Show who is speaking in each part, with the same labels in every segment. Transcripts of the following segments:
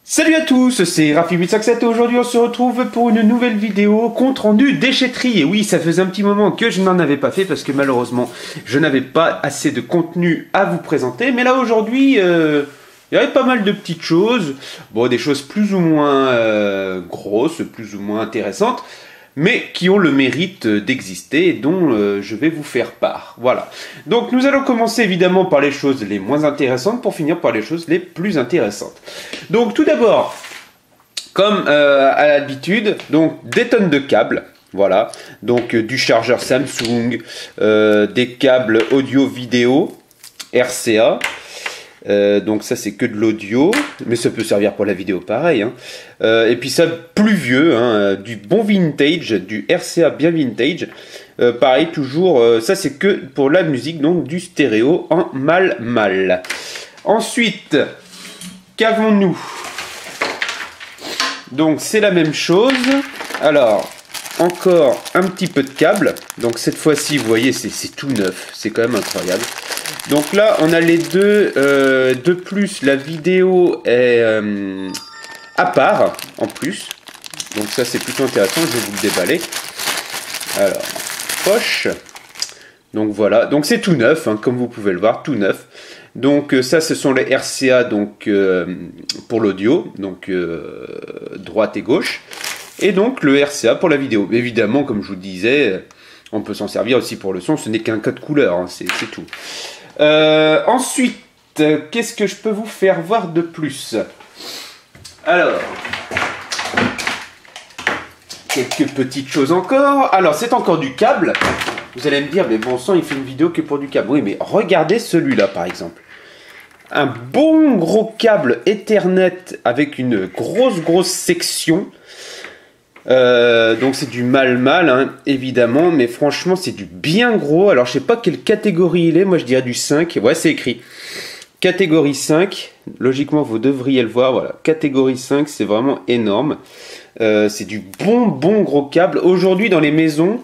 Speaker 1: Salut à tous, c'est Rafi857 et aujourd'hui on se retrouve pour une nouvelle vidéo compte rendu déchetterie. Et oui, ça faisait un petit moment que je n'en avais pas fait parce que malheureusement je n'avais pas assez de contenu à vous présenter. Mais là aujourd'hui, il y avait pas mal de petites choses, bon, des choses plus ou moins grosses, plus ou moins intéressantes, mais qui ont le mérite d'exister et dont je vais vous faire part. Voilà. Donc nous allons commencer évidemment par les choses les moins intéressantes pour finir par les choses les plus intéressantes. Donc tout d'abord, comme à l'habitude, donc des tonnes de câbles. Voilà. Donc du chargeur Samsung, des câbles audio-vidéo RCA. Donc ça c'est que de l'audio, mais ça peut servir pour la vidéo pareil, hein. Et puis ça plus vieux, hein, du bon vintage, du RCA bien vintage, pareil toujours, ça c'est que pour la musique, donc du stéréo en mal. Ensuite, qu'avons-nous? Donc c'est la même chose, alors encore un petit peu de câble, donc cette fois-ci vous voyez c'est tout neuf, c'est quand même incroyable. Donc là, on a les deux. De plus, la vidéo est à part, en plus. Donc ça, c'est plutôt intéressant. Je vais vous le déballer. Alors, poche. Donc voilà. Donc c'est tout neuf, hein, comme vous pouvez le voir, tout neuf. Donc ça, ce sont les RCA donc, pour l'audio, donc droite et gauche. Et donc le RCA pour la vidéo. Évidemment, comme je vous disais, on peut s'en servir aussi pour le son. Ce n'est qu'un code couleur, hein, c'est tout. Ensuite, qu'est-ce que je peux vous faire voir de plus? Alors, quelques petites choses encore. Alors, c'est encore du câble. Vous allez me dire, mais bon sang, il fait une vidéo que pour du câble. Oui, mais regardez celui-là, par exemple. Un bon gros câble Ethernet avec une grosse section. Donc c'est du mal, hein, évidemment, mais franchement c'est du bien gros. Alors je sais pas quelle catégorie il est, moi je dirais du 5, ouais c'est écrit catégorie 5, logiquement vous devriez le voir, voilà, catégorie 5, c'est vraiment énorme. C'est du bon gros câble. Aujourd'hui dans les maisons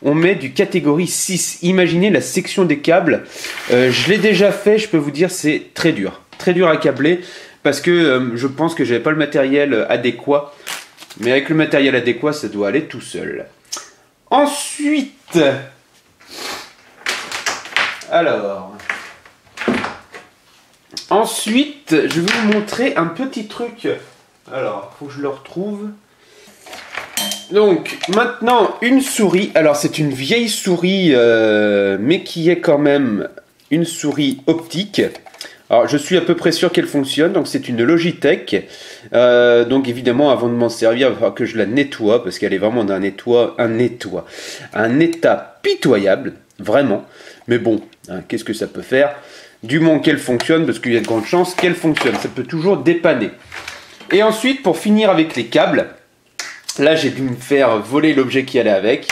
Speaker 1: on met du catégorie 6, imaginez la section des câbles. Je l'ai déjà fait, je peux vous dire c'est très dur à câbler, parce que je pense que j'avais pas le matériel adéquat. Mais avec le matériel adéquat, ça doit aller tout seul. Ensuite, je vais vous montrer un petit truc. Alors, faut que je le retrouve. Donc, maintenant, une souris. Alors, c'est une vieille souris, mais qui est quand même une souris optique. Alors, je suis à peu près sûr qu'elle fonctionne, donc c'est une Logitech. Donc évidemment, avant de m'en servir, il va falloir que je la nettoie, parce qu'elle est vraiment d'un un état pitoyable, vraiment. Mais bon, hein, qu'est-ce que ça peut faire? Du moment qu'elle fonctionne, parce qu'il y a de grandes chances qu'elle fonctionne, ça peut toujours dépanner. Et ensuite, pour finir avec les câbles, là j'ai dû me faire voler l'objet qui allait avec.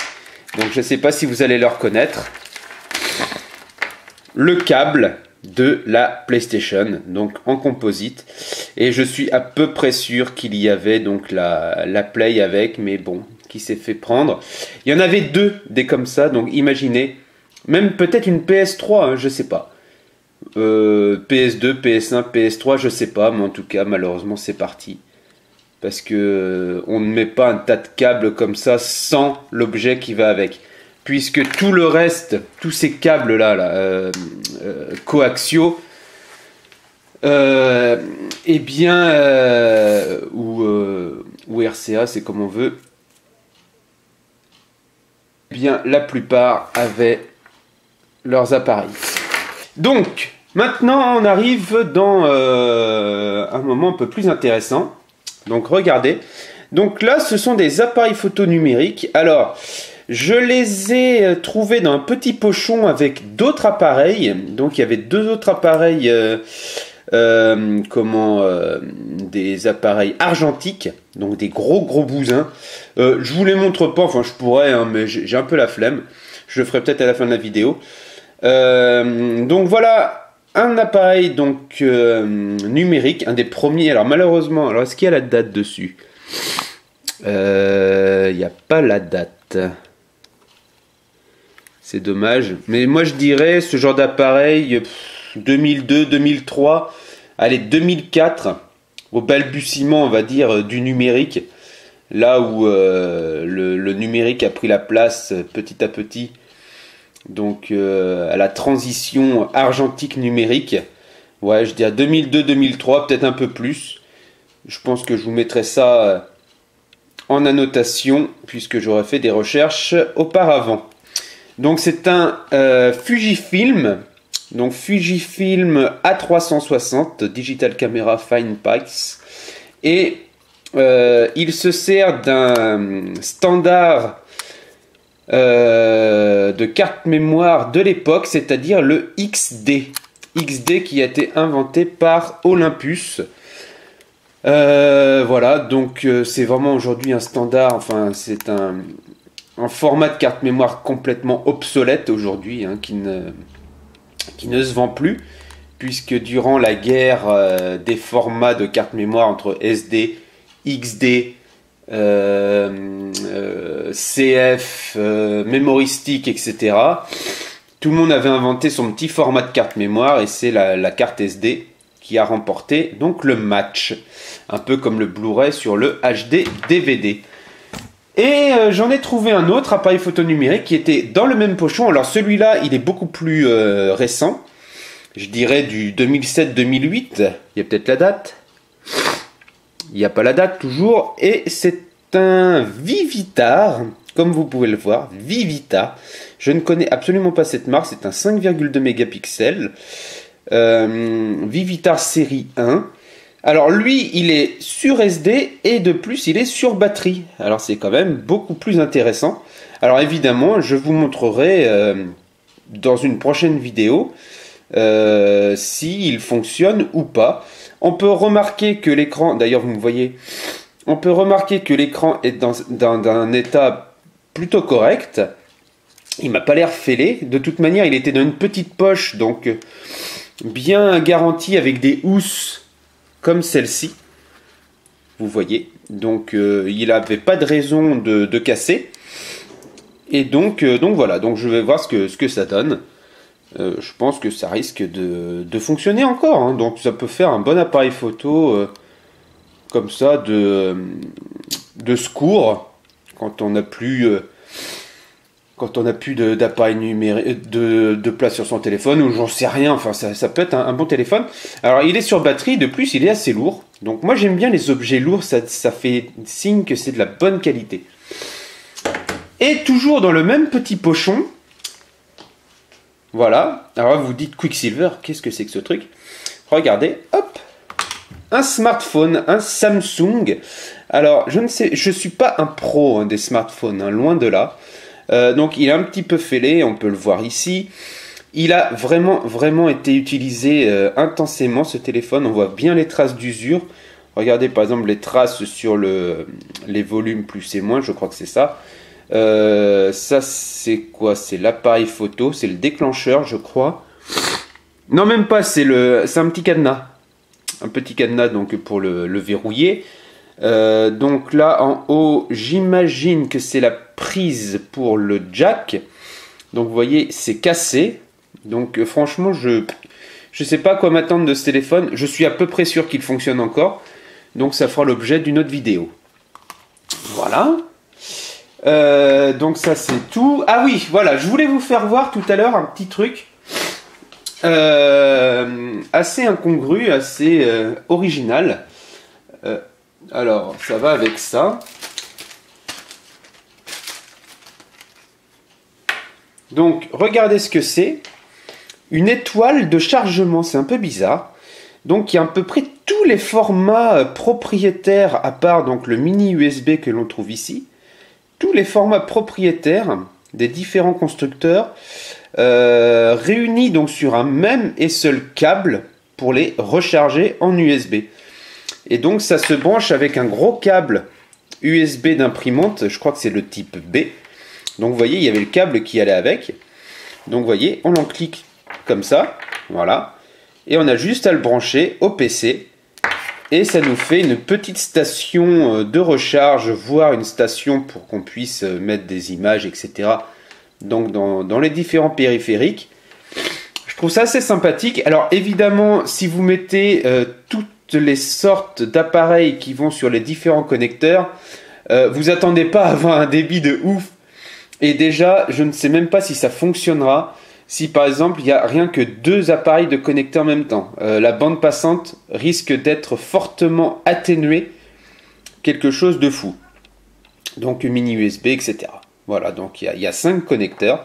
Speaker 1: Donc je ne sais pas si vous allez le reconnaître. Le câble de la PlayStation, donc en composite, et je suis à peu près sûr qu'il y avait donc la Play avec, mais bon, qui s'est fait prendre. Il y en avait deux des comme ça, donc imaginez, même peut-être une PS3, hein, je sais pas, PS2, PS1, PS3, je sais pas, mais en tout cas malheureusement c'est parti, parce que on ne met pas un tas de câbles comme ça sans l'objet qui va avec. Puisque tout le reste, tous ces câbles-là, coaxiaux, eh bien, ou RCA, c'est comme on veut, eh bien, la plupart avaient leurs appareils. Donc, maintenant, on arrive dans un moment un peu plus intéressant. Donc, regardez. Donc là, ce sont des appareils photo numériques. Alors, je les ai trouvés dans un petit pochon avec d'autres appareils. Donc il y avait deux autres appareils, des appareils argentiques, donc des gros bousins. Je vous les montre pas, enfin je pourrais, hein, mais j'ai un peu la flemme. Je le ferai peut-être à la fin de la vidéo. Donc voilà, un appareil donc numérique, un des premiers. Alors malheureusement, alors est-ce qu'il y a la date dessus? Il n'y a pas la date. C'est dommage. Mais moi je dirais ce genre d'appareil 2002, 2003, allez 2004, au balbutiement on va dire du numérique. Là où le numérique a pris la place petit à petit. Donc à la transition argentique numérique. Ouais, je dirais 2002-2003, peut-être un peu plus. Je pense que je vous mettrai ça en annotation, puisque j'aurais fait des recherches auparavant. Donc c'est un Fujifilm. Donc Fujifilm A360, Digital Camera Fine Pix. Et il se sert d'un standard de carte mémoire de l'époque, c'est-à-dire le XD. XD qui a été inventé par Olympus. Voilà, donc c'est vraiment aujourd'hui un standard, enfin c'est un format de carte mémoire complètement obsolète aujourd'hui, hein, qui ne se vend plus, puisque durant la guerre des formats de carte mémoire entre SD, XD, CF, memory stick, etc., tout le monde avait inventé son petit format de carte mémoire, et c'est la carte SD qui a remporté donc le match, un peu comme le Blu-ray sur le HD DVD. Et j'en ai trouvé un autre appareil photo numérique qui était dans le même pochon. Alors celui-là, il est beaucoup plus récent, je dirais du 2007-2008, il y a peut-être la date, il n'y a pas la date toujours, et c'est un Vivitar, comme vous pouvez le voir, Vivitar. Je ne connais absolument pas cette marque, c'est un 5,2 mégapixels, Vivitar série 1. Alors lui, il est sur SD et de plus, il est sur batterie. Alors c'est quand même beaucoup plus intéressant. Alors évidemment, je vous montrerai dans une prochaine vidéo s'il fonctionne ou pas. On peut remarquer que l'écran, d'ailleurs vous me voyez, on peut remarquer que l'écran est dans un état plutôt correct. Il m'a pas l'air fêlé. De toute manière, il était dans une petite poche, donc bien garanti avec des housses comme celle-ci. Vous voyez. Donc il n'avait pas de raison de casser. Et donc voilà. Donc je vais voir ce que ça donne. Je pense que ça risque de fonctionner encore, hein. Donc ça peut faire un bon appareil photo comme ça de secours quand on n'a plus d'appareil numérique, de place sur son téléphone, ou j'en sais rien, enfin ça peut être un bon téléphone. Alors il est sur batterie, de plus il est assez lourd, donc moi j'aime bien les objets lourds, ça fait signe que c'est de la bonne qualité. Et toujours dans le même petit pochon, voilà, alors vous dites Quicksilver, qu'est-ce que c'est que ce truc? Regardez, hop, un smartphone, un Samsung. Alors je ne sais, je suis pas un pro des smartphones, hein, loin de là. Donc il est un petit peu fêlé, on peut le voir ici. Il a vraiment été utilisé intensément, ce téléphone. On voit bien les traces d'usure. Regardez par exemple les traces sur les volumes plus et moins, je crois que c'est ça. Ça c'est quoi? C'est l'appareil photo, c'est le déclencheur je crois. Non même pas, c'est un petit cadenas. Un petit cadenas donc pour le verrouiller. Donc là en haut j'imagine que c'est la prise pour le jack. Donc vous voyez c'est cassé. Donc franchement je sais pas quoi m'attendre de ce téléphone. Je suis à peu près sûr qu'il fonctionne encore. Donc ça fera l'objet d'une autre vidéo. Voilà. Donc ça c'est tout. Ah oui voilà, je voulais vous faire voir tout à l'heure un petit truc assez incongru, assez original. Alors, ça va avec ça. Donc, regardez ce que c'est. Une étoile de chargement, c'est un peu bizarre. Donc, il y a à peu près tous les formats propriétaires, à part donc le mini USB que l'on trouve ici. Tous les formats propriétaires des différents constructeurs réunis donc sur un même et seul câble pour les recharger en USB. Et donc ça se branche avec un gros câble USB d'imprimante, je crois que c'est le type B. Donc vous voyez, il y avait le câble qui allait avec. Donc vous voyez, on en clique comme ça, voilà. Et on a juste à le brancher au PC. Et ça nous fait une petite station de recharge, voire une station pour qu'on puisse mettre des images, etc. donc dans les différents périphériques. Je trouve ça assez sympathique. Alors évidemment, si vous mettez toutes les sortes d'appareils qui vont sur les différents connecteurs, vous attendez pas à avoir un débit de ouf. Et déjà, je ne sais même pas si ça fonctionnera si par exemple il n'y a rien que 2 appareils de connectés en même temps. La bande passante risque d'être fortement atténuée, quelque chose de fou. Donc mini USB, etc. Voilà, donc il y a 5 connecteurs.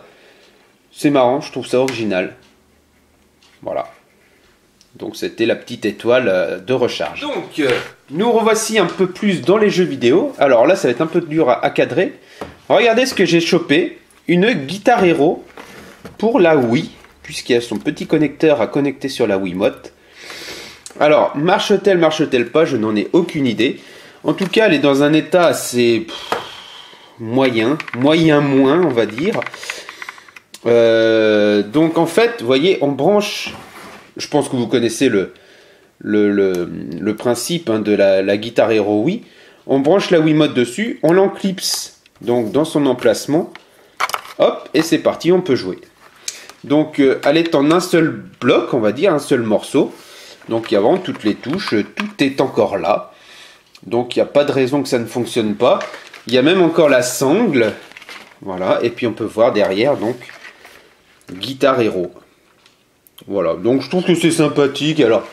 Speaker 1: C'est marrant, je trouve ça original. Voilà. Donc c'était la petite étoile de recharge. Donc nous revoici un peu plus dans les jeux vidéo. Alors là ça va être un peu dur à cadrer. Regardez ce que j'ai chopé. Une Guitar Hero pour la Wii. Puisqu'il y a son petit connecteur à connecter sur la Wiimote. Alors marche-t-elle pas? Je n'en ai aucune idée. En tout cas elle est dans un état assez moyen moins on va dire. Donc en fait vous voyez on branche. Je pense que vous connaissez le principe hein, de la Guitar Hero Wii. On branche la Wiimote dessus, on l'enclipse donc dans son emplacement. Hop, et c'est parti, on peut jouer. Donc elle est en un seul bloc, on va dire, un seul morceau. Donc il y a vraiment toutes les touches, tout est encore là. Donc il n'y a pas de raison que ça ne fonctionne pas. Il y a même encore la sangle. Voilà, et puis on peut voir derrière donc Guitar Hero. Voilà, donc je trouve que c'est sympathique. Alors,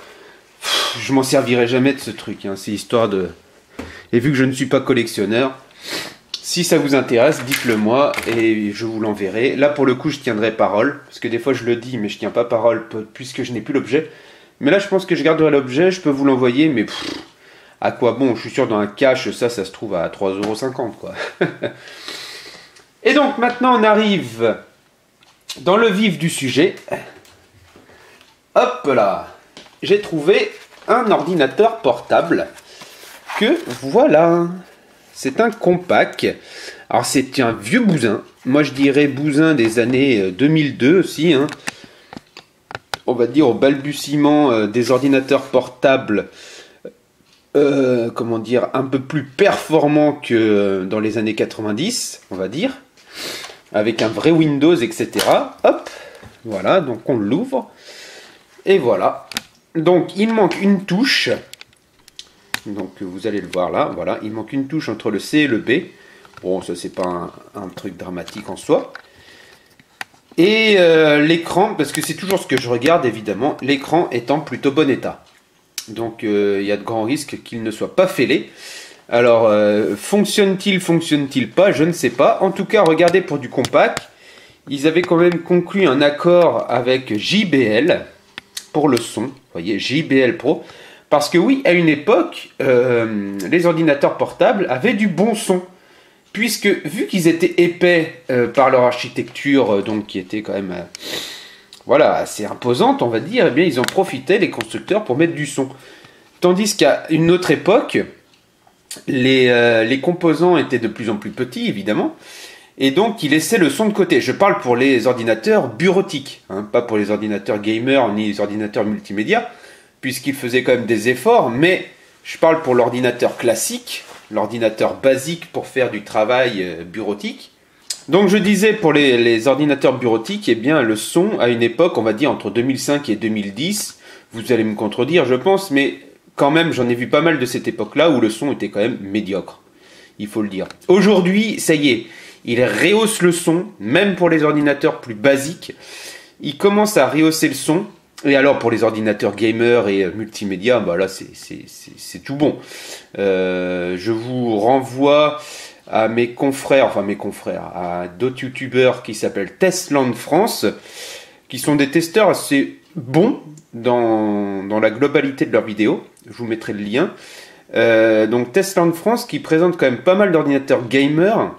Speaker 1: je m'en servirai jamais de ce truc, hein. C'est histoire de... Et vu que je ne suis pas collectionneur, si ça vous intéresse, dites-le moi et je vous l'enverrai. Là, pour le coup, je tiendrai parole, parce que des fois je le dis, mais je tiens pas parole puisque je n'ai plus l'objet. Mais là, je pense que je garderai l'objet, je peux vous l'envoyer, mais à quoi bon? Je suis sûr dans un cache, ça se trouve à 3,50 € quoi. Et donc, maintenant, on arrive dans le vif du sujet. Hop là, j'ai trouvé un ordinateur portable que voilà, c'est un compact. Alors c'est un vieux bousin, moi je dirais bousin des années 2002 aussi, hein. On va dire au balbutiement des ordinateurs portables, comment dire, un peu plus performants que dans les années 90, on va dire, avec un vrai Windows, etc. Hop, voilà, donc on l'ouvre. Et voilà, donc il manque une touche, donc vous allez le voir là, voilà, il manque une touche entre le C et le B. Bon, ça c'est pas un truc dramatique en soi. Et l'écran, parce que c'est toujours ce que je regarde évidemment, l'écran est en plutôt bon état. Donc il y a de grands risques qu'il ne soit pas fêlé. Alors, fonctionne-t-il pas, je ne sais pas. En tout cas, regardez pour du compact, ils avaient quand même conclu un accord avec JBL. Pour le son, vous voyez, JBL Pro, parce que oui, à une époque, les ordinateurs portables avaient du bon son, puisque vu qu'ils étaient épais par leur architecture, donc qui était quand même, voilà, assez imposante, on va dire, eh bien ils en profitaient, les constructeurs, pour mettre du son. Tandis qu'à une autre époque, les composants étaient de plus en plus petits, évidemment, et donc, il laissait le son de côté. Je parle pour les ordinateurs bureautiques, hein, pas pour les ordinateurs gamers ni les ordinateurs multimédia, puisqu'il faisait quand même des efforts, mais je parle pour l'ordinateur classique, l'ordinateur basique pour faire du travail bureautique. Donc, je disais pour les ordinateurs bureautiques, eh bien, le son, à une époque, on va dire entre 2005 et 2010, vous allez me contredire, je pense, mais quand même, j'en ai vu pas mal de cette époque-là où le son était quand même médiocre. Il faut le dire. Aujourd'hui, ça y est. Il rehausse le son, même pour les ordinateurs plus basiques. Il commence à rehausser le son. Et alors pour les ordinateurs gamers et multimédia, bah là c'est tout bon. Je vous renvoie à mes confrères, à d'autres youtubeurs qui s'appellent Testland France, qui sont des testeurs assez bons dans la globalité de leurs vidéos. Je vous mettrai le lien. Donc Testland France qui présente quand même pas mal d'ordinateurs gamers,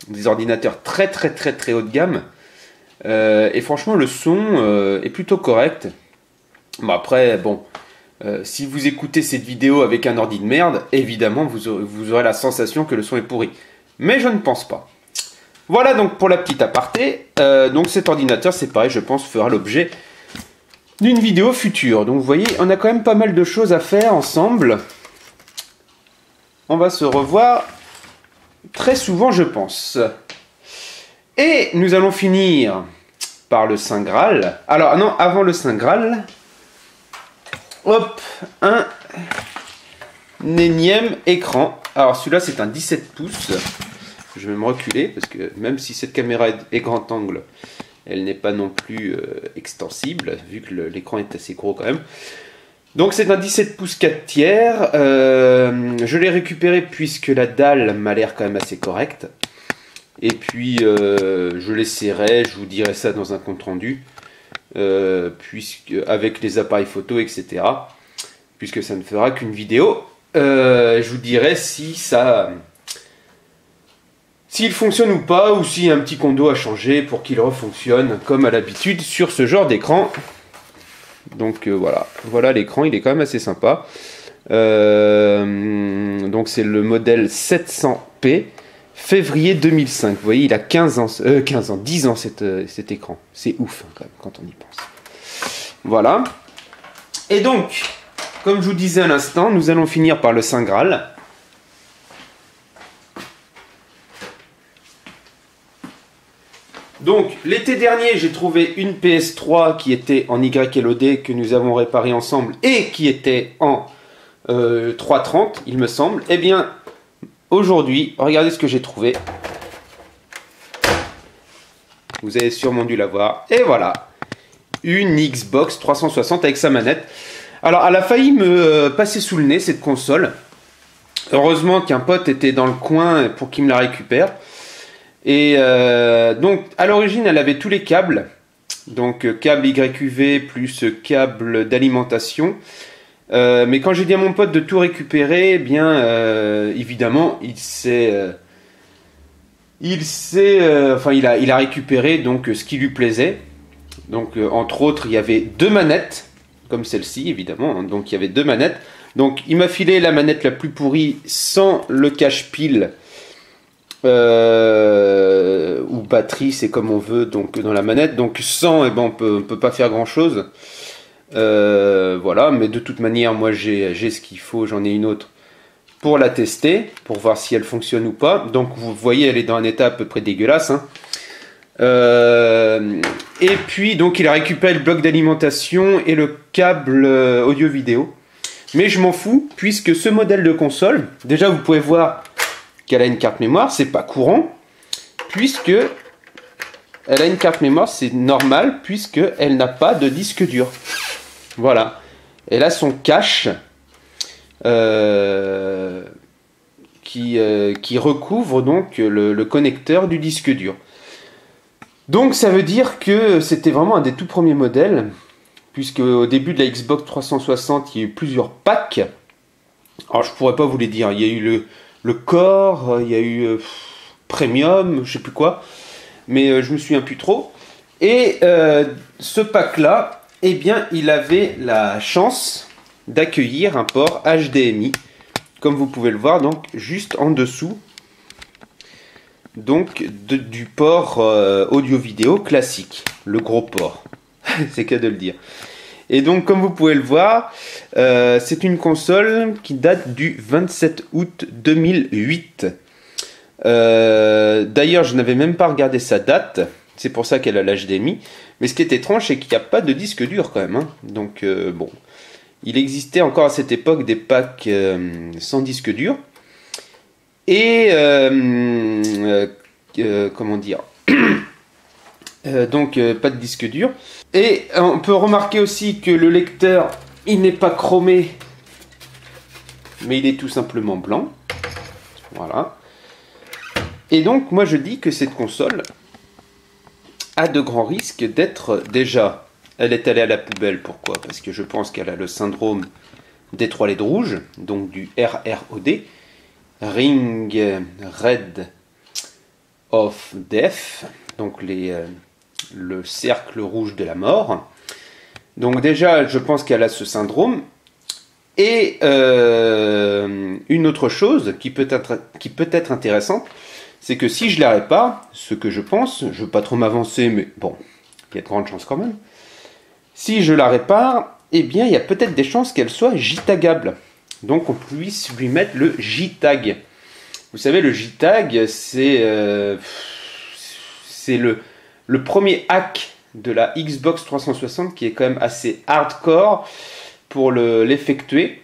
Speaker 1: des ordinateurs très haut de gamme, et franchement le son est plutôt correct. Bon, après si vous écoutez cette vidéo avec un ordi de merde, évidemment vous aurez la sensation que le son est pourri, mais je ne pense pas. Voilà donc pour la petite aparté. Donc cet ordinateur, c'est pareil, je pense fera l'objet d'une vidéo future. Donc vous voyez, on a quand même pas mal de choses à faire ensemble. On va se revoir très souvent, je pense. Et nous allons finir par le Saint Graal. Alors non, avant le Saint Graal, hop, un énième écran. Alors celui-là c'est un 17 pouces. Je vais me reculer parce que même si cette caméra est grand angle, elle n'est pas non plus extensible, vu que l'écran est assez gros quand même. Donc c'est un 17 pouces 4 tiers. Je l'ai récupéré puisque la dalle m'a l'air quand même assez correcte. Et puis je l'essaierai, je vous dirai ça dans un compte rendu, avec les appareils photo, etc. Puisque ça ne fera qu'une vidéo. Je vous dirai si ça... s'il fonctionne ou pas, ou s'il y a un petit condo à changer pour qu'il refonctionne comme à l'habitude sur ce genre d'écran. Donc voilà, voilà l'écran, il est quand même assez sympa. Donc c'est le modèle 700p, février 2005. Vous voyez, il a 10 ans cet écran. C'est ouf hein, quand même, quand on y pense. Voilà. Et donc, comme je vous disais à l'instant, nous allons finir par le Saint Graal. Donc, l'été dernier, j'ai trouvé une PS3 qui était en YLOD, que nous avons réparé ensemble, et qui était en 330, il me semble. Eh bien, aujourd'hui, regardez ce que j'ai trouvé. Vous avez sûrement dû la voir. Et voilà, une Xbox 360 avec sa manette. Alors, elle a failli me passer sous le nez, cette console. Heureusement qu'un pote était dans le coin pour qu'il me la récupère. Et donc à l'origine elle avait tous les câbles, donc câble YQV plus câble d'alimentation, mais quand j'ai dit à mon pote de tout récupérer, eh bien évidemment il a récupéré donc ce qui lui plaisait. Donc entre autres il y avait deux manettes comme celle-ci évidemment, hein, donc il y avait deux manettes. Donc il m'a filé la manette la plus pourrie sans le cache-pile. Ou batterie, c'est comme on veut, donc dans la manette. Donc sans, eh ben, on peut pas faire grand chose. Voilà, mais de toute manière, moi j'ai ce qu'il faut, j'en ai une autre pour la tester, pour voir si elle fonctionne ou pas. Donc vous voyez, elle est dans un état à peu près dégueulasse. Hein. Et puis, donc il a récupéré le bloc d'alimentation et le câble audio-vidéo. Mais je m'en fous, puisque ce modèle de console, déjà vous pouvez voir qu'elle a une carte mémoire, c'est pas courant, puisque elle a une carte mémoire, c'est normal, puisque elle n'a pas de disque dur. Voilà. Elle a son cache qui recouvre donc le connecteur du disque dur. Donc ça veut dire que c'était vraiment un des tout premiers modèles, puisque au début de la Xbox 360, il y a eu plusieurs packs. Alors je pourrais pas vous les dire, il y a eu le Core, il y a eu Premium, je sais plus quoi, mais je me souviens plus trop. Et ce pack-là, eh bien, il avait la chance d'accueillir un port HDMI, comme vous pouvez le voir, donc juste en dessous, donc du port audio-vidéo classique, le gros port, c'est qu'à de le dire. Et donc, comme vous pouvez le voir, c'est une console qui date du 27 août 2008. D'ailleurs, je n'avais même pas regardé sa date. C'est pour ça qu'elle a l'HDMI. Mais ce qui est étrange, c'est qu'il n'y a pas de disque dur quand même. Hein. Donc, bon. Il existait encore à cette époque des packs sans disque dur. Et, comment dire donc pas de disque dur. Et on peut remarquer aussi que le lecteur, il n'est pas chromé, mais il est tout simplement blanc. Voilà. Et donc moi je dis que cette console a de grands risques d'être déjà... Elle est allée à la poubelle, pourquoi? Parce que je pense qu'elle a le syndrome des 3 LED rouges, donc du RROD, Ring Red of Death, donc le cercle rouge de la mort. Donc déjà, je pense qu'elle a ce syndrome. Et une autre chose qui peut être intéressante, c'est que si je la répare, ce que je pense, je ne veux pas trop m'avancer, mais bon, il y a de grandes chances quand même. Si je la répare, eh bien, il y a peut-être des chances qu'elle soit JTAGable. Donc on puisse lui mettre le JTAG. Vous savez, le JTAG, c'est c'est le premier hack de la Xbox 360 qui est quand même assez hardcore pour l'effectuer.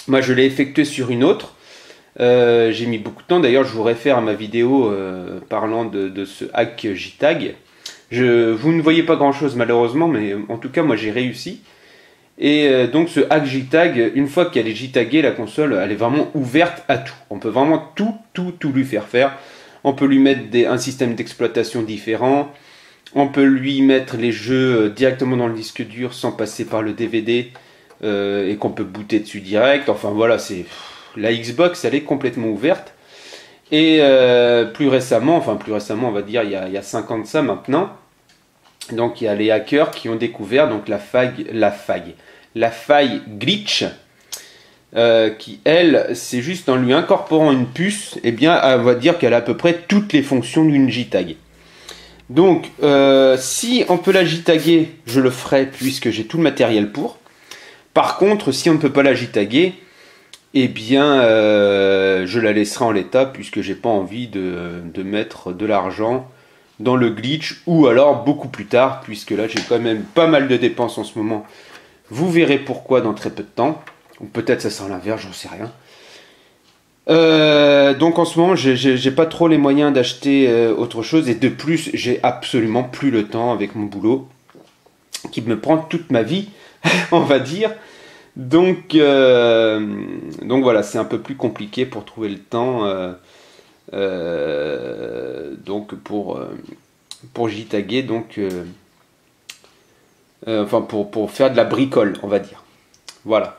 Speaker 1: Moi je l'ai effectué sur une autre. J'ai mis beaucoup de temps. D'ailleurs je vous réfère à ma vidéo parlant de ce hack JTAG. Vous ne voyez pas grand chose malheureusement, mais en tout cas moi j'ai réussi. Et donc ce hack JTAG, une fois qu'elle est JTAGée, la console elle est vraiment ouverte à tout. On peut vraiment tout lui faire. On peut lui mettre un système d'exploitation différent. On peut lui mettre les jeux directement dans le disque dur sans passer par le DVD et qu'on peut booter dessus direct. Enfin voilà, la Xbox elle est complètement ouverte. Et plus récemment, on va dire il y a 5 ans de ça maintenant, donc il y a les hackers qui ont découvert donc la faille glitch, qui elle, c'est juste en lui incorporant une puce, eh bien elle va dire qu'elle a à peu près toutes les fonctions d'une JTAG. Donc si on peut la JTAGer, je le ferai puisque j'ai tout le matériel pour. Par contre, si on ne peut pas la JTAGer, eh bien je la laisserai en l'état puisque j'ai pas envie de mettre de l'argent dans le glitch, ou alors beaucoup plus tard, puisque là j'ai quand même pas mal de dépenses en ce moment. Vous verrez pourquoi dans très peu de temps, ou peut-être ça sera l'inverse, j'en sais rien. Donc en ce moment j'ai pas trop les moyens d'acheter autre chose, et de plus j'ai absolument plus le temps avec mon boulot qui me prend toute ma vie on va dire. Donc voilà, c'est un peu plus compliqué pour trouver le temps donc pour JTAGer, donc enfin pour faire de la bricole on va dire. Voilà.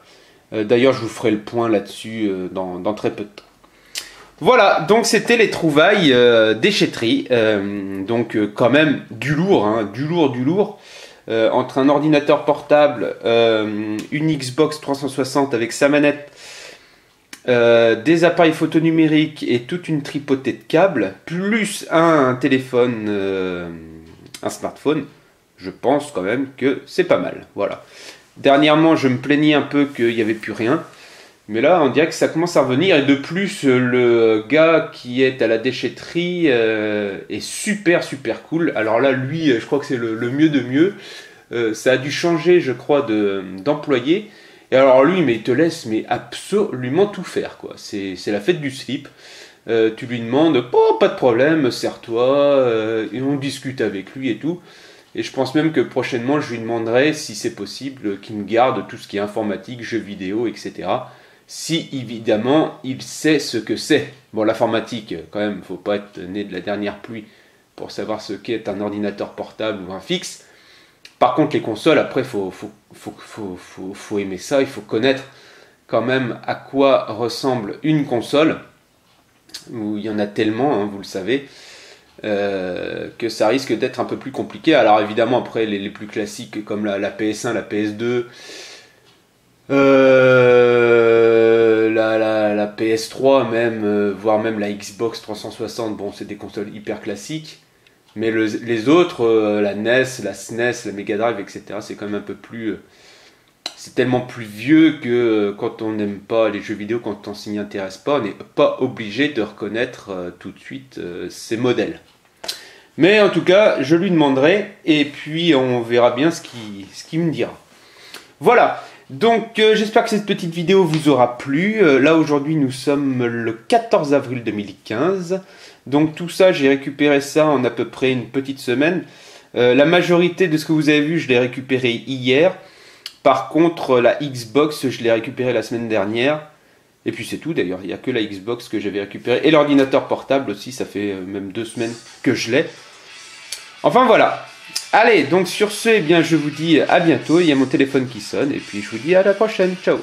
Speaker 1: D'ailleurs je vous ferai le point là-dessus dans très peu de temps. Voilà, donc c'était les trouvailles déchetterie. Donc quand même du lourd, hein, du lourd. Entre un ordinateur portable, une Xbox 360 avec sa manette, des appareils photo numériques et toute une tripotée de câbles, plus un téléphone, un smartphone, je pense quand même que c'est pas mal. Voilà. Dernièrement, je me plaignais un peu qu'il n'y avait plus rien. Mais là, on dirait que ça commence à revenir. Et de plus, le gars qui est à la déchetterie est super cool. Alors là, lui, je crois que c'est le mieux de mieux. Ça a dû changer, je crois, d'employé. Et alors lui, mais il te laisse absolument tout faire, quoi. C'est la fête du slip. Tu lui demandes, oh, pas de problème, serre-toi. Et on discute avec lui et tout. Et je pense même que prochainement, je lui demanderai, si c'est possible, qu'il me garde tout ce qui est informatique, jeux vidéo, etc. Si, évidemment, il sait ce que c'est. Bon, l'informatique, quand même, faut pas être né de la dernière pluie pour savoir ce qu'est un ordinateur portable ou un fixe. Par contre, les consoles, après, faut aimer ça. Il faut connaître quand même à quoi ressemble une console. Où il y en a tellement, hein, vous le savez. Que ça risque d'être un peu plus compliqué. Alors évidemment après les plus classiques comme la PS1, la PS2, la PS3 même, voire même la Xbox 360, bon c'est des consoles hyper classiques, mais les autres, la NES, la SNES, la Mega Drive, etc., c'est quand même un peu plus... c'est tellement plus vieux que quand on n'aime pas les jeux vidéo, quand on s'y intéresse pas, on n'est pas obligé de reconnaître tout de suite ces modèles. Mais en tout cas, je lui demanderai, et puis on verra bien ce qu'il me dira. Voilà, donc j'espère que cette petite vidéo vous aura plu. Là aujourd'hui nous sommes le 14 avril 2015. Donc tout ça, j'ai récupéré ça en à peu près une petite semaine. La majorité de ce que vous avez vu, je l'ai récupéré hier. Par contre, la Xbox, je l'ai récupérée la semaine dernière. Et puis c'est tout d'ailleurs, il n'y a que la Xbox que j'avais récupérée. Et l'ordinateur portable aussi, ça fait même 2 semaines que je l'ai. Enfin voilà. Allez, donc sur ce, eh bien, je vous dis à bientôt. Il y a mon téléphone qui sonne. Et puis je vous dis à la prochaine. Ciao.